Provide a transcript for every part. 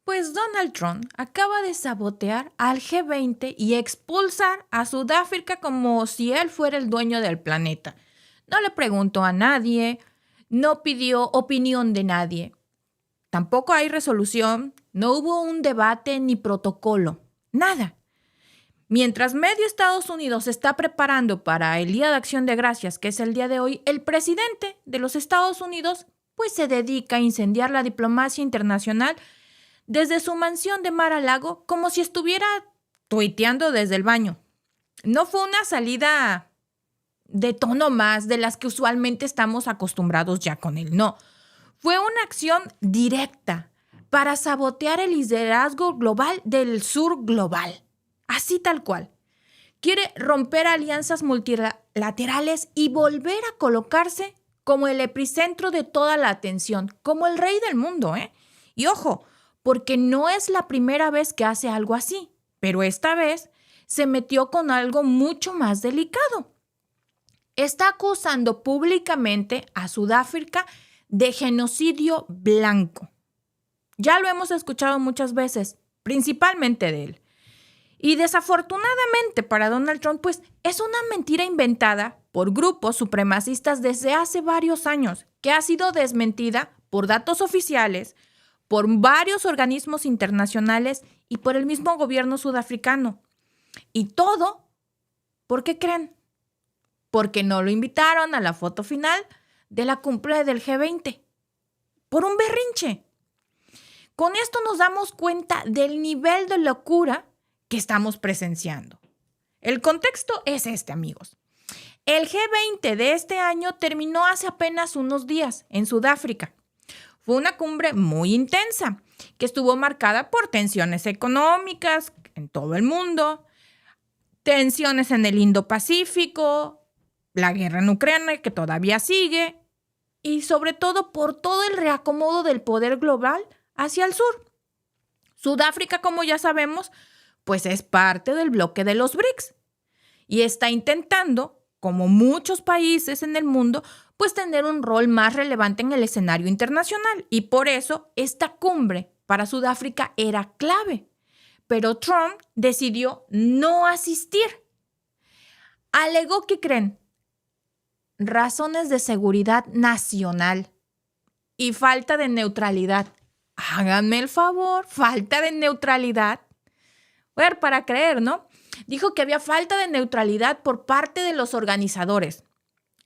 Pues Donald Trump acaba de sabotear al G20 y expulsar a Sudáfrica como si él fuera el dueño del planeta. No le preguntó a nadie, no pidió opinión de nadie. Tampoco hay resolución, no hubo un debate ni protocolo, nada. Mientras medio Estados Unidos se está preparando para el Día de Acción de Gracias, que es el día de hoy, el presidente de los Estados Unidos pues se dedica a incendiar la diplomacia internacional desde su mansión de Mar-a-Lago como si estuviera tuiteando desde el baño. No fue una salida de tono más de las que usualmente estamos acostumbrados ya con él, no. Fue una acción directa para sabotear el liderazgo global del sur global. Así tal cual. Quiere romper alianzas multilaterales y volver a colocarse como el epicentro de toda la atención, como el rey del mundo, ¿eh? Y ojo, porque no es la primera vez que hace algo así, pero esta vez se metió con algo mucho más delicado. Está acusando públicamente a Sudáfrica de genocidio blanco. Ya lo hemos escuchado muchas veces, principalmente de él. Y desafortunadamente para Donald Trump, pues es una mentira inventada por grupos supremacistas desde hace varios años, que ha sido desmentida por datos oficiales, por varios organismos internacionales y por el mismo gobierno sudafricano. Y todo, ¿por qué creen? Porque no lo invitaron a la foto final de la cumbre del G20. Por un berrinche. Con esto nos damos cuenta del nivel de locura que estamos presenciando. El contexto es este, amigos. El G20 de este año terminó hace apenas unos días en Sudáfrica. Fue una cumbre muy intensa que estuvo marcada por tensiones económicas en todo el mundo, tensiones en el Indo-Pacífico, la guerra en Ucrania que todavía sigue y sobre todo por todo el reacomodo del poder global hacia el sur. Sudáfrica, como ya sabemos, pues es parte del bloque de los BRICS y está intentando, como muchos países en el mundo, pues tener un rol más relevante en el escenario internacional. Y por eso esta cumbre para Sudáfrica era clave. Pero Trump decidió no asistir. Alegó, ¿qué creen? Razones de seguridad nacional y falta de neutralidad. Háganme el favor, falta de neutralidad. Ver para creer, ¿no? Dijo que había falta de neutralidad por parte de los organizadores.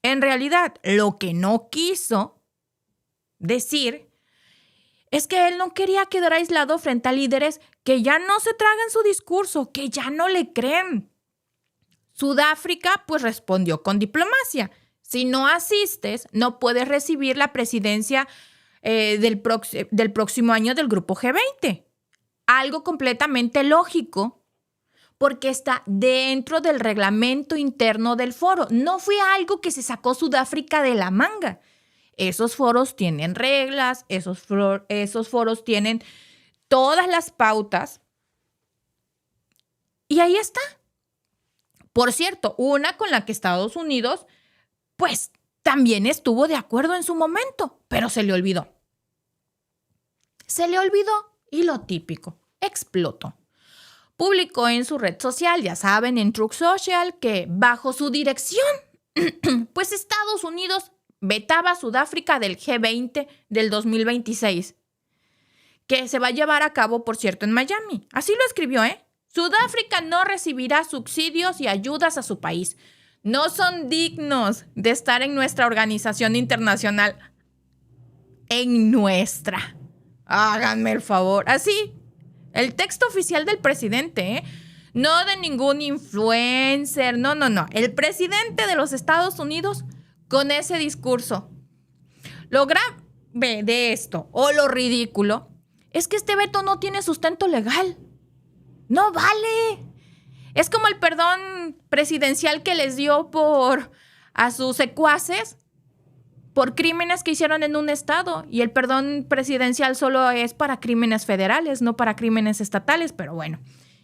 En realidad, lo que no quiso decir es que él no quería quedar aislado frente a líderes que ya no se tragan su discurso, que ya no le creen. Sudáfrica, pues respondió con diplomacia. Si no asistes, no puedes recibir la presidencia del próximo año del Grupo G20. Algo completamente lógico, porque está dentro del reglamento interno del foro. No fue algo que se sacó Sudáfrica de la manga. Esos foros tienen reglas, esos foros tienen todas las pautas. Y ahí está. Por cierto, una con la que Estados Unidos, pues, también estuvo de acuerdo en su momento, pero se le olvidó. Se le olvidó y lo típico, explotó. Publicó en su red social, ya saben, en Truth Social, que bajo su dirección, pues Estados Unidos vetaba a Sudáfrica del G20 del 2026, que se va a llevar a cabo, por cierto, en Miami. Así lo escribió, ¿eh? Sudáfrica no recibirá subsidios y ayudas a su país. No son dignos de estar en nuestra organización internacional. En nuestra. Háganme el favor. Así, el texto oficial del presidente, ¿eh? No de ningún influencer, no. El presidente de los Estados Unidos con ese discurso. Lo grave de esto, o lo ridículo, es que este veto no tiene sustento legal. No vale. Es como el perdón presidencial que les dio a sus secuaces por crímenes que hicieron en un estado. Y el perdón presidencial solo es para crímenes federales, no para crímenes estatales. Pero bueno,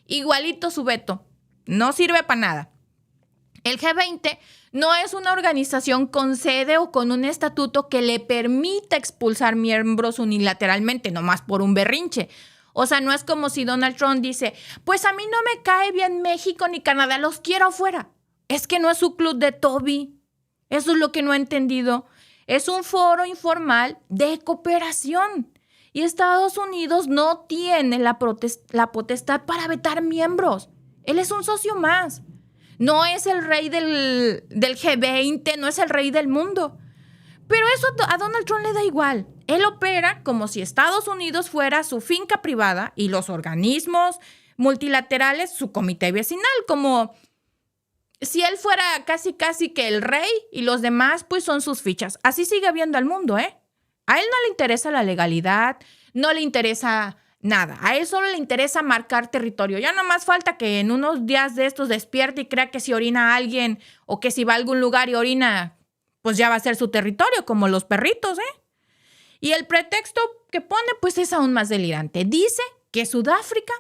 igualito su veto. No sirve para nada. El G20 no es una organización con sede o con un estatuto que le permita expulsar miembros unilateralmente, nomás por un berrinche. O sea, no es como si Donald Trump dice, pues a mí no me cae bien México ni Canadá, los quiero afuera. Es que no es su club de Toby. Eso es lo que no he entendido. Es un foro informal de cooperación. Y Estados Unidos no tiene la potestad para vetar miembros. Él es un socio más. No es el rey del G20, no es el rey del mundo. Pero eso a Donald Trump le da igual. Él opera como si Estados Unidos fuera su finca privada y los organismos multilaterales su comité vecinal, como si él fuera casi que el rey y los demás pues son sus fichas. Así sigue viendo al mundo, ¿eh? A él no le interesa la legalidad, no le interesa nada. A él solo le interesa marcar territorio. Ya no más falta que en unos días de estos despierte y crea que si orina a alguien o que si va a algún lugar y orina, pues ya va a ser su territorio, como los perritos, ¿eh? Y el pretexto que pone, pues es aún más delirante. Dice que Sudáfrica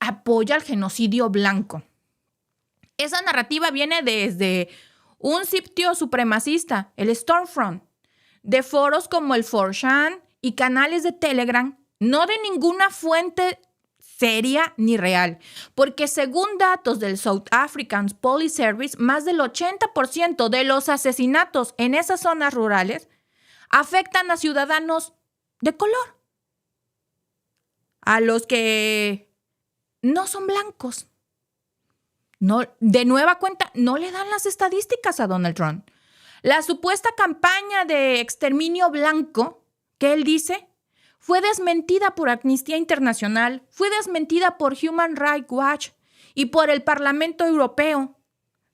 apoya el genocidio blanco. Esa narrativa viene desde un sitio supremacista, el Stormfront, de foros como el 4chan y canales de Telegram, no de ninguna fuente seria ni real, porque según datos del South African Police Service, más del 80% de los asesinatos en esas zonas rurales afectan a ciudadanos de color, a los que no son blancos. No, de nueva cuenta, no le dan las estadísticas a Donald Trump. La supuesta campaña de exterminio blanco que él dice fue desmentida por Amnistía Internacional, fue desmentida por Human Rights Watch y por el Parlamento Europeo.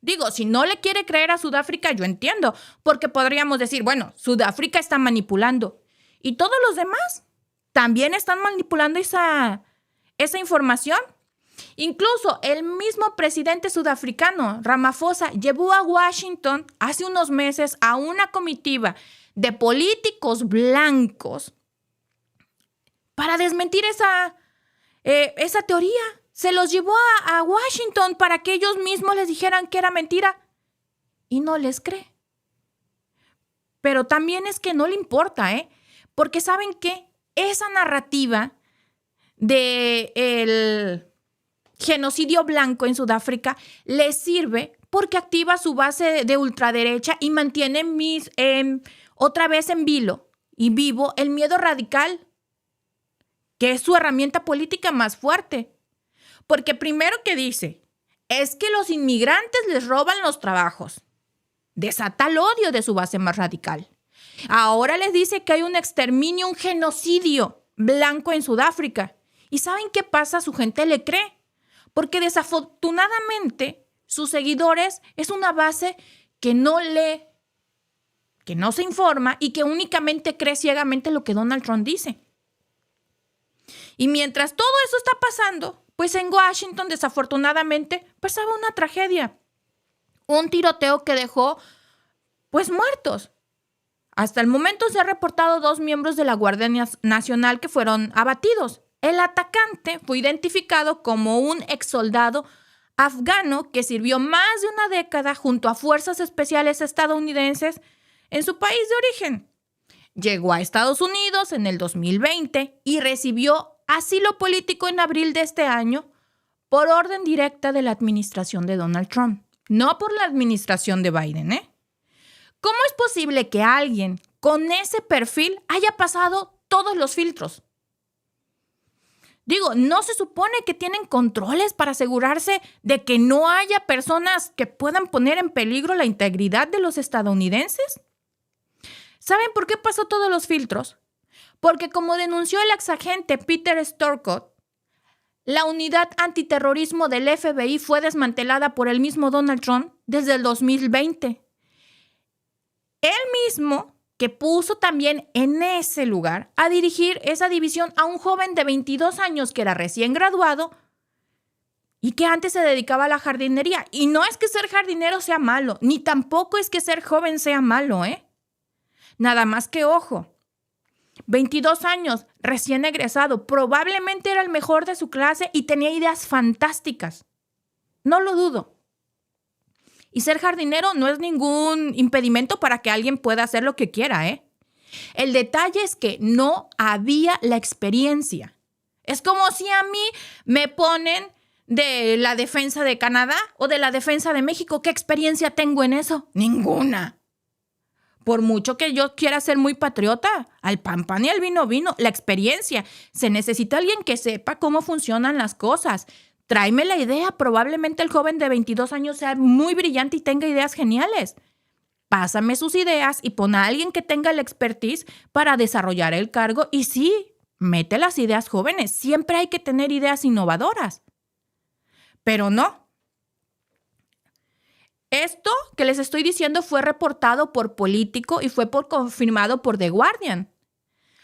Digo, si no le quiere creer a Sudáfrica, yo entiendo, porque podríamos decir, bueno, Sudáfrica está manipulando. ¿Y todos los demás también están manipulando esa información? Incluso el mismo presidente sudafricano, Ramaphosa, llevó a Washington hace unos meses a una comitiva de políticos blancos para desmentir esa teoría. Se los llevó a Washington para que ellos mismos les dijeran que era mentira y no les cree. Pero también es que no le importa, porque ¿saben qué? Esa narrativa del genocidio blanco en Sudáfrica le sirve porque activa su base de ultraderecha y mantiene otra vez en vilo y vivo el miedo radical, que es su herramienta política más fuerte. Porque primero que dice, es que los inmigrantes les roban los trabajos. Desata el odio de su base más radical. Ahora les dice que hay un exterminio, un genocidio blanco en Sudáfrica. ¿Y saben qué pasa? Su gente le cree. Porque desafortunadamente sus seguidores es una base que no lee, que no se informa y que únicamente cree ciegamente lo que Donald Trump dice. Y mientras todo eso está pasando, pues en Washington desafortunadamente pasaba una tragedia. Un tiroteo que dejó pues muertos. Hasta el momento se ha reportado 2 miembros de la Guardia Nacional que fueron abatidos. El atacante fue identificado como un exsoldado afgano que sirvió más de una década junto a fuerzas especiales estadounidenses en su país de origen. Llegó a Estados Unidos en el 2020 y recibió asilo político en abril de este año por orden directa de la administración de Donald Trump, no por la administración de Biden, ¿Cómo es posible que alguien con ese perfil haya pasado todos los filtros? Digo, ¿no se supone que tienen controles para asegurarse de que no haya personas que puedan poner en peligro la integridad de los estadounidenses? ¿Saben por qué pasó todos los filtros? Porque como denunció el exagente Peter Strzok, la unidad antiterrorismo del FBI fue desmantelada por el mismo Donald Trump desde el 2020. Él mismo que puso también en ese lugar a dirigir esa división a un joven de 22 años que era recién graduado y que antes se dedicaba a la jardinería. Y no es que ser jardinero sea malo, ni tampoco es que ser joven sea malo, Nada más que ojo. 22 años, recién egresado, probablemente era el mejor de su clase y tenía ideas fantásticas. No lo dudo. Y ser jardinero no es ningún impedimento para que alguien pueda hacer lo que quiera, El detalle es que no había la experiencia. Es como si a mí me ponen de la defensa de Canadá o de la defensa de México. ¿Qué experiencia tengo en eso? Ninguna. Por mucho que yo quiera ser muy patriota, al pan pan y al vino vino, la experiencia. Se necesita alguien que sepa cómo funcionan las cosas. Tráeme la idea. Probablemente el joven de 22 años sea muy brillante y tenga ideas geniales. Pásame sus ideas y pon a alguien que tenga la expertise para desarrollar el cargo. Y sí, mete las ideas jóvenes. Siempre hay que tener ideas innovadoras. Pero no. Esto que les estoy diciendo fue reportado por Político y fue confirmado por The Guardian.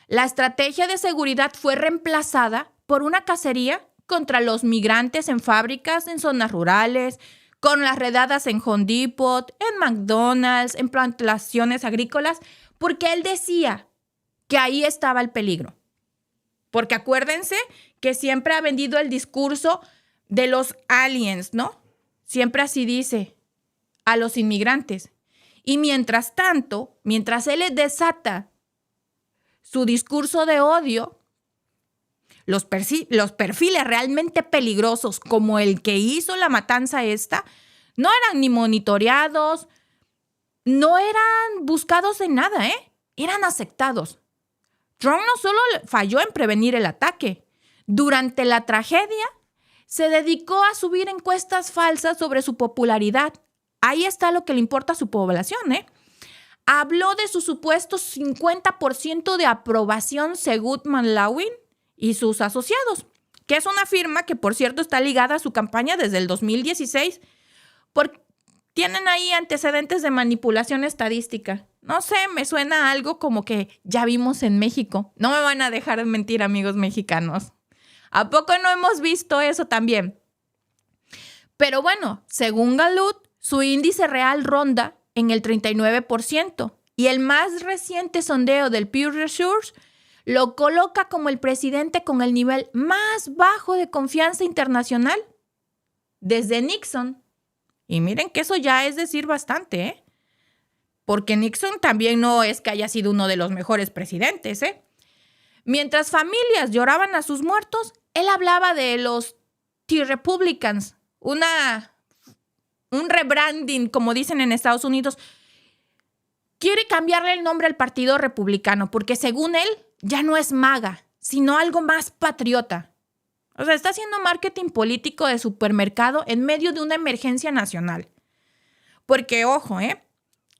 La estrategia de seguridad fue reemplazada por una cacería contra los migrantes en fábricas, en zonas rurales, con las redadas en Home Depot, en McDonald's, en plantaciones agrícolas, porque él decía que ahí estaba el peligro. Porque acuérdense que siempre ha vendido el discurso de los aliens, ¿no? Siempre así dice, a los inmigrantes. Y mientras tanto, mientras él desata su discurso de odio, los perfiles realmente peligrosos, como el que hizo la matanza esta, no eran ni monitoreados, no eran buscados en nada, eran aceptados. Trump no solo falló en prevenir el ataque, durante la tragedia se dedicó a subir encuestas falsas sobre su popularidad. Ahí está lo que le importa a su población, Habló de su supuesto 50% de aprobación según Manlawin y sus asociados, que es una firma que, por cierto, está ligada a su campaña desde el 2016, porque tienen ahí antecedentes de manipulación estadística. No sé, me suena algo como que ya vimos en México. No me van a dejar de mentir, amigos mexicanos. ¿A poco no hemos visto eso también? Pero bueno, según Gallup, su índice real ronda en el 39% y el más reciente sondeo del Pew Research lo coloca como el presidente con el nivel más bajo de confianza internacional desde Nixon. Y miren que eso ya es decir bastante, porque Nixon también no es que haya sido uno de los mejores presidentes, Mientras familias lloraban a sus muertos, él hablaba de los T-Republicans, un rebranding, como dicen en Estados Unidos. Quiere cambiarle el nombre al Partido Republicano porque según él ya no es MAGA, sino algo más patriota. O sea, está haciendo marketing político de supermercado en medio de una emergencia nacional. Porque, ojo,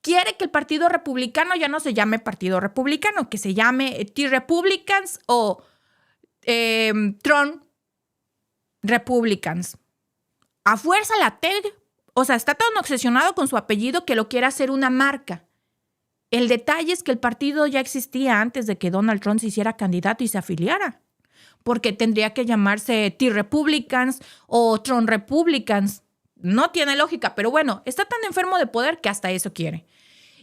quiere que el Partido Republicano ya no se llame Partido Republicano, que se llame T-Republicans o Trump Republicans. A fuerza la T, o sea, está tan obsesionado con su apellido que lo quiere hacer una marca. El detalle es que el partido ya existía antes de que Donald Trump se hiciera candidato y se afiliara. Porque tendría que llamarse T-Republicans o Trump Republicans. No tiene lógica, pero bueno, está tan enfermo de poder que hasta eso quiere.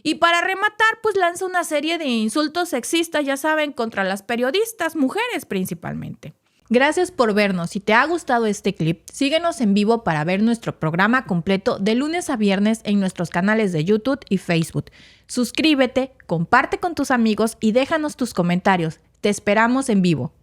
Y para rematar, pues lanza una serie de insultos sexistas, ya saben, contra las periodistas, mujeres principalmente. Gracias por vernos. Si te ha gustado este clip, síguenos en vivo para ver nuestro programa completo de lunes a viernes en nuestros canales de YouTube y Facebook. Suscríbete, comparte con tus amigos y déjanos tus comentarios. Te esperamos en vivo.